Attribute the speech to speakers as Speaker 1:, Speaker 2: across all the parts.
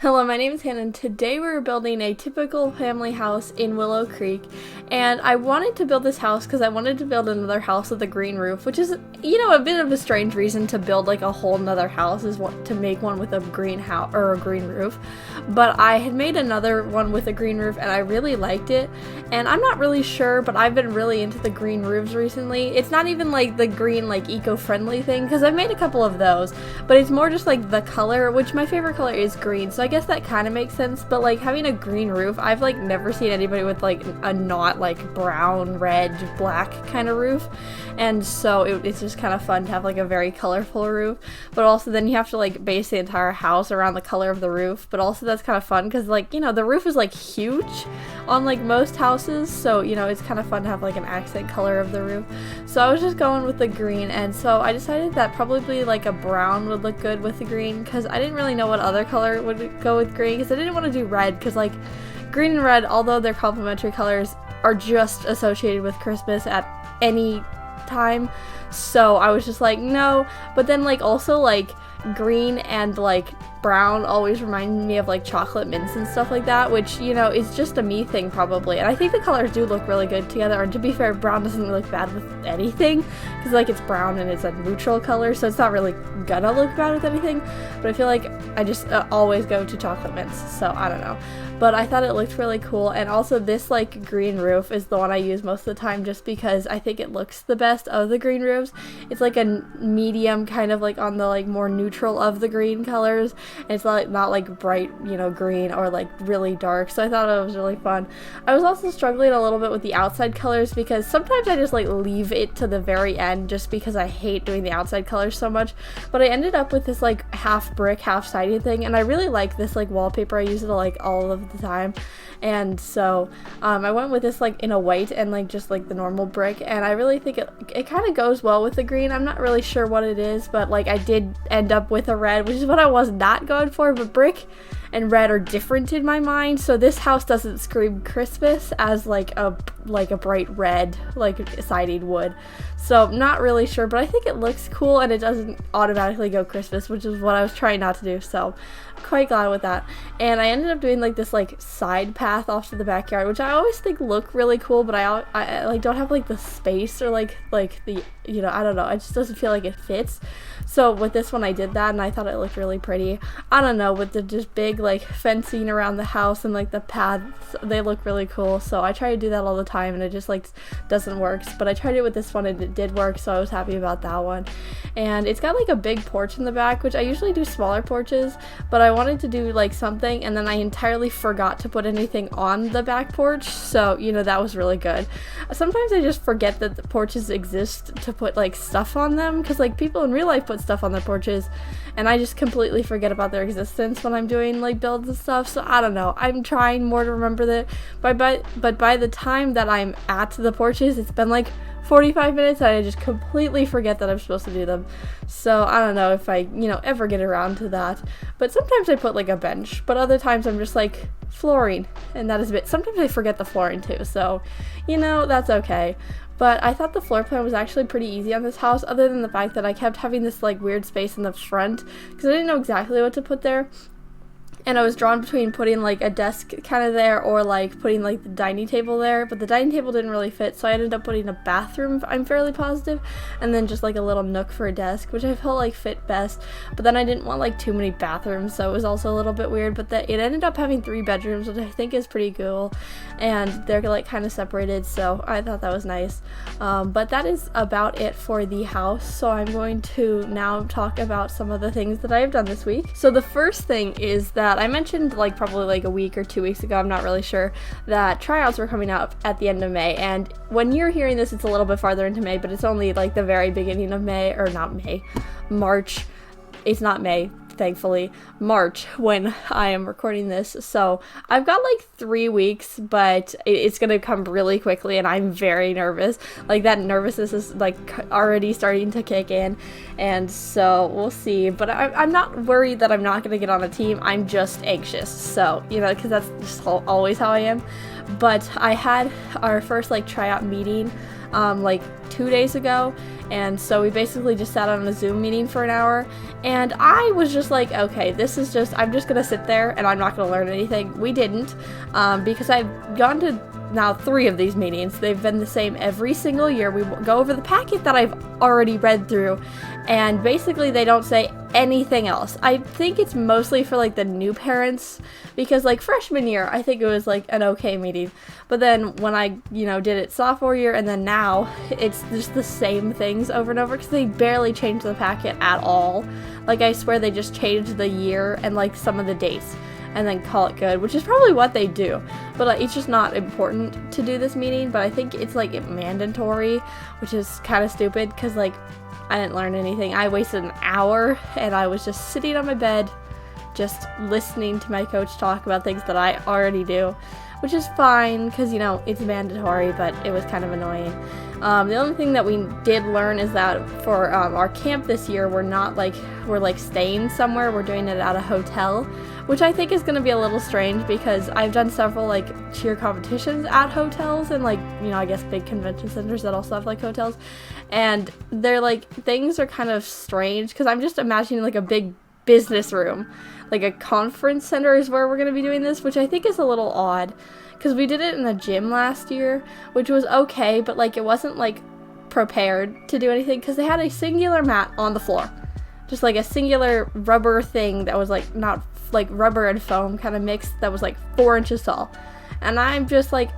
Speaker 1: Hello, my name is Hannah, and today we're building a typical family house in Willow Creek. And I wanted to build this house because I wanted to build another house with a green roof, which is, a bit of a strange reason to build like a whole nother house is to make one with a green house or a green roof. But I had made another one with a green roof and I really liked it. And I'm not really sure, but I've been really into the green roofs recently. It's not even like the green like eco-friendly thing because I've made a couple of those, but it's more just like the color, which my favorite color is green. So I guess that kind of makes sense, but like having a green roof, I've like never seen anybody with like a not like brown, red, black kind of roof, and so it's just kind of fun to have like a very colorful roof. But also then you have to like base the entire house around the color of the roof, but also that's kind of fun because like the roof is like huge on like most houses, so it's kind of fun to have like an accent color of the roof. So I was just going with the green, and so I decided that probably like a brown would look good with the green because I didn't really know what other color would go with green because I didn't want to do red because like green and red, although they're complementary colors, are just associated with Christmas at any time. So I was just like, no. But then like also like green and like brown always remind me of like chocolate mints and stuff like that, which is just a me thing probably. And I think the colors do look really good together, and to be fair, brown doesn't look bad with anything because like it's brown and it's a neutral color, so it's not really gonna look bad with anything. But I feel like I just always go to chocolate mints, so I don't know. But I thought it looked really cool, and also this like green roof is the one I use most of the time just because I think it looks the best of the green roofs. It's like a medium kind of like on the like more neutral of the green colors, and it's not like bright green or like really dark, so I thought it was really fun. I was also struggling a little bit with the outside colors because sometimes I just like leave it to the very end just because I hate doing the outside colors so much. But I ended up with this like half brick half siding thing, and I really like this like wallpaper. I use it like all of the time, and so I went with this like in a white and like just like the normal brick, and I really think it kind of goes well with the green. I'm not really sure what it is, but like I did end up with a red, which is what I was not going for, but brick and red are different in my mind, so this house doesn't scream Christmas as like a bright red like siding would. So not really sure, but I think it looks cool and it doesn't automatically go Christmas, which is what I was trying not to do, so I'm quite glad with that. And I ended up doing like this like side path off to the backyard, which I always think look really cool, but I like don't have like the space or like the I don't know, it just doesn't feel like it fits. So with this one I did that, and I thought it looked really pretty. I don't know, with the just big like fencing around the house and like the paths, they look really cool. So I try to do that all the time and it just like doesn't work, but I tried it with this one and it did work, so I was happy about that one. And it's got like a big porch in the back, which I usually do smaller porches, but I wanted to do like something, and then I entirely forgot to put anything on the back porch, so that was really good. Sometimes I just forget that the porches exist to put like stuff on them, because like people in real life put stuff on their porches and I just completely forget about their existence when I'm doing like builds and stuff. So I don't know, I'm trying more to remember that, but by the time that I'm at the porches, it's been like 45 minutes and I just completely forget that I'm supposed to do them. So I don't know if I ever get around to that. But sometimes I put like a bench, but other times I'm just like flooring, and that is a bit, sometimes I forget the flooring too, so that's okay. But I thought the floor plan was actually pretty easy on this house, other than the fact that I kept having this like weird space in the front because I didn't know exactly what to put there. And I was drawn between putting like a desk kind of there or like putting like the dining table there, but the dining table didn't really fit, so I ended up putting a bathroom, I'm fairly positive, and then just like a little nook for a desk, which I felt like fit best. But then I didn't want like too many bathrooms, so it was also a little bit weird. But it ended up having 3 bedrooms, which I think is pretty cool, and they're like kind of separated, so I thought that was nice. But that is about it for the house, so I'm going to now talk about some of the things that I have done this week. So the first thing is that I mentioned like probably like a week or 2 weeks ago, I'm not really sure, that tryouts were coming up at the end of May, and when you're hearing this it's a little bit farther into May, but it's only like the very beginning of May, or not May, March. It's not May, thankfully, March when I am recording this. So I've got like 3 weeks, but it's gonna come really quickly and I'm very nervous. Like that nervousness is like already starting to kick in, and so we'll see. But I'm not worried that I'm not gonna get on a team. I'm just anxious, so because that's just always how I am. But I had our first like tryout meeting like 2 days ago, and so we basically just sat on a Zoom meeting for an hour, and I was just like, okay, I'm just gonna sit there and I'm not gonna learn anything. We didn't, because I've gone to now 3 of these meetings. They've been the same every single year. We go over the packet that I've already read through, and basically they don't say anything else. I think it's mostly for like the new parents, because like freshman year I think it was like an okay meeting, but then when I did it sophomore year and then now, it's just the same things over and over, because they barely change the packet at all. Like I swear they just changed the year and like some of the dates and then call it good, which is probably what they do, but it's just not important to do this meeting. But I think it's like mandatory, which is kind of stupid, because like I didn't learn anything. I wasted an hour and I was just sitting on my bed just listening to my coach talk about things that I already do, which is fine because it's mandatory, but it was kind of annoying. The only thing that we did learn is that for our camp this year, we're staying somewhere. We're doing it at a hotel, which I think is going to be a little strange, because I've done several like cheer competitions at hotels and I guess big convention centers that also have like hotels, and they're like, things are kind of strange because I'm just imagining like a big business room, like a conference center is where we're going to be doing this, which I think is a little odd, because we did it in a gym last year, which was okay, but like it wasn't like prepared to do anything, because they had a singular mat on the floor, just like a singular rubber thing that was like not like rubber and foam kind of mixed, that was like 4 inches tall, and I'm just like,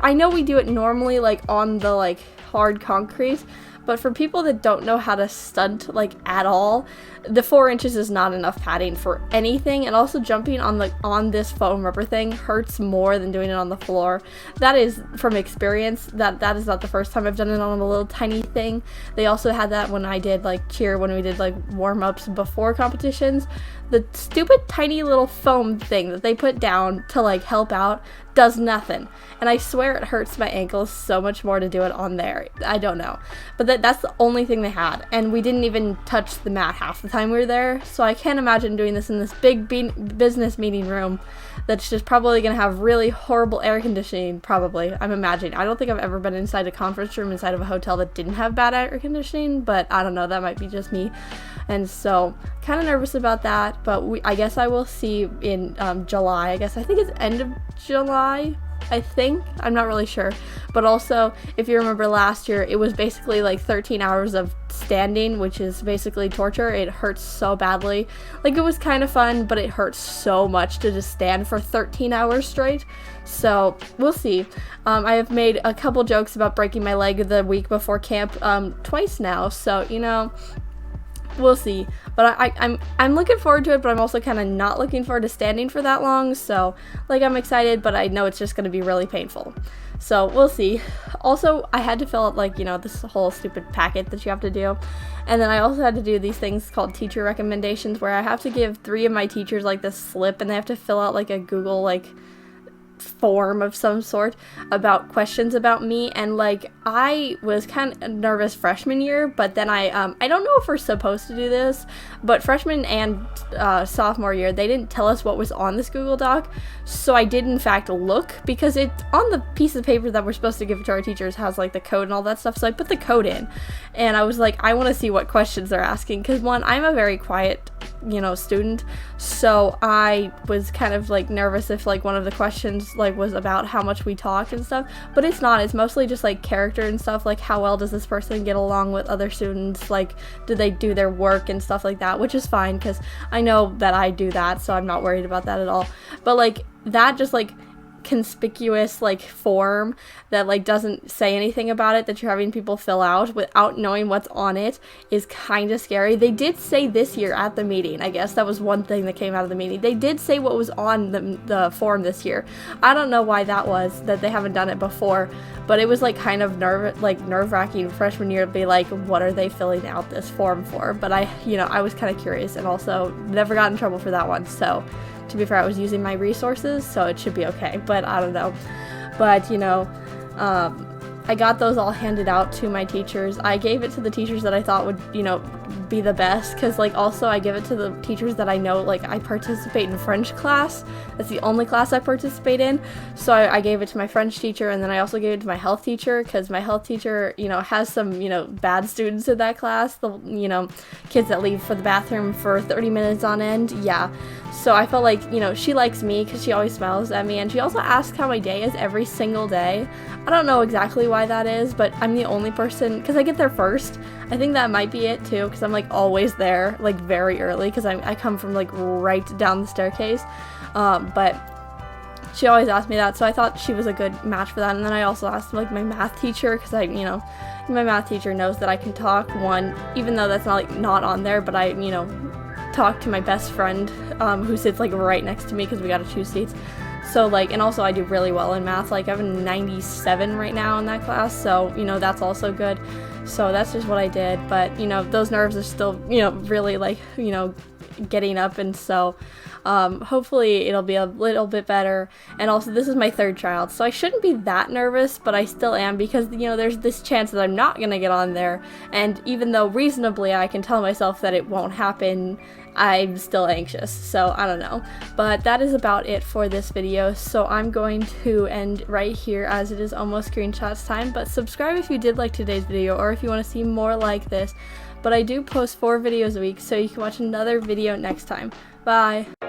Speaker 1: I know we do it normally like on the like hard concrete, but for people that don't know how to stunt like at all, the 4 inches is not enough padding for anything. And also jumping on this foam rubber thing hurts more than doing it on the floor. That is from experience. That is not the first time I've done it on a little tiny thing. They also had that when I did like cheer, when we did like warm-ups before competitions. The stupid tiny little foam thing that they put down to like help out does nothing, and I swear it hurts my ankles so much more to do it on there. I don't know, but that's the only thing they had, and we didn't even touch the mat half the time we were there, so I can't imagine doing this in this big business meeting room that's just probably gonna have really horrible air conditioning. Probably, I'm imagining. I don't think I've ever been inside a conference room inside of a hotel that didn't have bad air conditioning, but I don't know, that might be just me. And so kind of nervous about that, but I guess I will see in July. I think it's end of July, I'm not really sure. But also, if you remember last year, it was basically like 13 hours of standing, which is basically torture. It hurts so badly. Like, it was kind of fun, but it hurts so much to just stand for 13 hours straight. So we'll see. I have made a couple jokes about breaking my leg the week before camp twice now, so we'll see. But I'm looking forward to it, but I'm also kind of not looking forward to standing for that long. So like, I'm excited, but I know it's just going to be really painful. So we'll see. Also, I had to fill out like, this whole stupid packet that you have to do. And then I also had to do these things called teacher recommendations, where I have to give 3 of my teachers like this slip, and they have to fill out like a Google like form of some sort about questions about me. And like, I was kind of nervous freshman year, but then I don't know if we're supposed to do this, but freshman and sophomore year, they didn't tell us what was on this Google Doc, so I did in fact look, because it on the piece of paper that we're supposed to give to our teachers has like the code and all that stuff, so I put the code in, and I was like, I want to see what questions they're asking, because one, I'm a very quiet student, so I was kind of like nervous if like one of the questions like was about how much we talk and stuff, but it's not. It's mostly just like character and stuff, like how well does this person get along with other students, like do they do their work and stuff like that, which is fine because I know that I do that, so I'm not worried about that at all. But like, that just like conspicuous like form that like doesn't say anything about it, that you're having people fill out without knowing what's on it, is kind of scary. They did say this year at the meeting, I guess that was one thing that came out of the meeting, they did say what was on the form this year. I don't know why that was, that they haven't done it before, but it was like kind of nerve-wracking freshman year to be like, what are they filling out this form for? But I was kind of curious, and also never got in trouble for that one, so to be fair, I was using my resources, so it should be okay, but I don't know. But, I got those all handed out to my teachers. I gave it to the teachers that I thought would, be the best, because like also I give it to the teachers that I know. Like I participate in French class. That's the only class I participate in. So I gave it to my French teacher, and then I also gave it to my health teacher, because my health teacher, you know, has some, you know, bad students in that class. The, you know, kids that leave for the bathroom for 30 minutes on end. Yeah. So I felt like, you know, she likes me because she always smiles at me, and she also asks how my day is every single day. I don't know exactly why that is, but I'm the only person, because I get there first. I think that might be it too, because I'm like always there, like very early, because I come from like right down the staircase. But she always asked me that, so I thought she was a good match for that. And then I also asked like my math teacher, because I, you know, my math teacher knows that I can talk, one, even though that's not like not on there, but I, you know, talk to my best friend who sits like right next to me, because we gotta choose seats. So like, and also I do really well in math. Like I have a 97 right now in that class, so you know, that's also good. So that's just what I did. But you know, those nerves are still, you know, really like, you know, getting up, and so hopefully it'll be a little bit better. And also this is my third child, so I shouldn't be that nervous, but I still am, because you know, there's this chance that I'm not gonna get on there, and even though reasonably I can tell myself that it won't happen, I'm still anxious. So I don't know, but that is about it for this video. So I'm going to end right here, as it is almost screenshots time. But subscribe if you did like today's video, or if you want to see more like this. But I do post 4 videos a week, so you can watch another video next time. Bye!